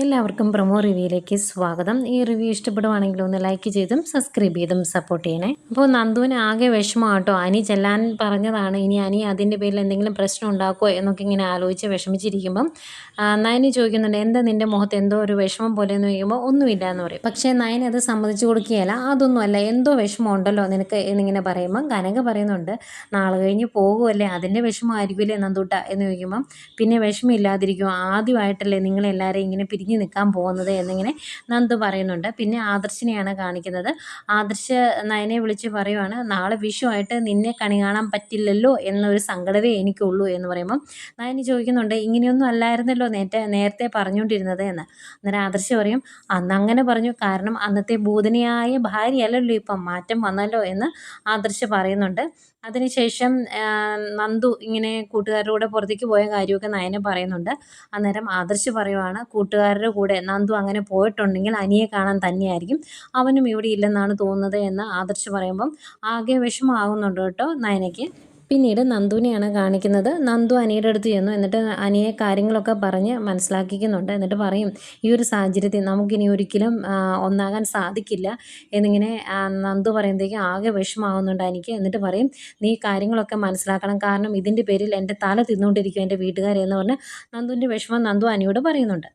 എല്ലാവർക്കും പ്രൊമോ റിവ്യൂയിലേക്ക് സ്വാഗതം. ഈ റിവ്യൂ ഇഷ്ടപ്പെടുവാണെങ്കിൽ ഒന്ന് ലൈക്ക് ചെയ്തും സബ്സ്ക്രൈബ് ചെയ്തും സപ്പോർട്ട് ചെയ്യണേ. അപ്പോൾ നന്ദുവിന് ആകെ വിഷമമാട്ടോ. അനി ചെല്ലാൻ പറഞ്ഞതാണ്. ഇനി അനി അതിൻ്റെ പേരിൽ എന്തെങ്കിലും പ്രശ്നം ഉണ്ടാക്കുമോ എന്നൊക്കെ ഇങ്ങനെ ആലോചിച്ച് വിഷമിച്ചിരിക്കുമ്പം നയനി ചോദിക്കുന്നുണ്ട്, എന്താ നിൻ്റെ മുഖത്ത് എന്തോ ഒരു വിഷമം പോലെ എന്ന് ചോദിക്കുമ്പോൾ ഒന്നുമില്ല എന്ന് പറയും. പക്ഷേ നയനി അത് സമ്മതിച്ചു കൊടുക്കുകയല്ല. അതൊന്നുമല്ല, എന്തോ വിഷമം ഉണ്ടല്ലോ നിനക്ക് എന്നിങ്ങനെ പറയുമ്പം കനക പറയുന്നുണ്ട്, നാളെ കഴിഞ്ഞ് പോകുമല്ലേ, അതിൻ്റെ വിഷമമായിരിക്കുമല്ലേ നന്ദൂട്ട എന്ന് ചോദിക്കുമ്പം പിന്നെ വിഷമമില്ലാതിരിക്കും, ആദ്യമായിട്ടല്ലേ നിങ്ങളെല്ലാവരെയും ഇങ്ങനെ പിരിഞ്ഞ് നിൽക്കാൻ പോകുന്നത് എന്നിങ്ങനെ നന്ദു പറയുന്നുണ്ട്. പിന്നെ ആദർശിനെയാണ് കാണിക്കുന്നത്. ആദർശ് നയനെ വിളിച്ച് പറയുവാണ്, നാളെ വിഷുവായിട്ട് നിന്നെ കണി കാണാൻ പറ്റില്ലല്ലോ എന്നൊരു സങ്കടമേ എനിക്കുള്ളൂ എന്ന് പറയുമ്പം നയനി ചോദിക്കുന്നുണ്ട്, ഇങ്ങനെയൊന്നും അല്ലായിരുന്നല്ലോ നേരത്തെ പറഞ്ഞുകൊണ്ടിരുന്നത് എന്ന്. അന്നേരം ആദർശ് പറയും, അന്ന് അങ്ങനെ പറഞ്ഞു, കാരണം അന്നത്തെ ഭൂതനിയായ ഭാര്യയല്ലല്ലോ ഇപ്പം, മാറ്റം വന്നല്ലോ എന്ന് ആദർശ് പറയുന്നുണ്ട്. അതിനുശേഷം നന്ദു ഇങ്ങനെ കൂട്ടുകാരുടെ കൂടെ പുറത്തേക്ക് പോയ കാര്യമൊക്കെ നയന പറയുന്നുണ്ട്. അന്നേരം ആദർശ് പറയുവാണ്, കൂട്ടുകാരുടെ കൂടെ നന്ദു അങ്ങനെ പോയിട്ടുണ്ടെങ്കിൽ അനിയെ കാണാൻ തന്നെയായിരിക്കും, അവനും ഇവിടെ ഇല്ലെന്നാണ് തോന്നുന്നത് എന്ന് ആദർശ് പറയുമ്പം ആകെ വിഷമമാകുന്നുണ്ട് കേട്ടോ നയനയ്ക്ക്. പിന്നീട് നന്ദുവിനെയാണ് കാണിക്കുന്നത്. നന്ദു അനിയുടെ അടുത്ത് ചെന്നു. എന്നിട്ട് അനിയെ കാര്യങ്ങളൊക്കെ പറഞ്ഞ് മനസ്സിലാക്കിക്കുന്നുണ്ട്. എന്നിട്ട് പറയും, ഈ ഒരു സാഹചര്യത്തിൽ നമുക്കിനി ഒരിക്കലും ഒന്നാകാൻ സാധിക്കില്ല എന്നിങ്ങനെ നന്ദു പറയുമ്പോഴേക്കും ആകെ വിഷമാകുന്നുണ്ട് എനിക്ക്. എന്നിട്ട് പറയും, നീ കാര്യങ്ങളൊക്കെ മനസ്സിലാക്കണം, കാരണം ഇതിൻ്റെ പേരിൽ എൻ്റെ തല തിന്നുകൊണ്ടിരിക്കും എൻ്റെ വീട്ടുകാരെന്ന് പറഞ്ഞ് നന്ദുവിൻ്റെ വിഷമം നന്ദു അനിയോട് പറയുന്നുണ്ട്.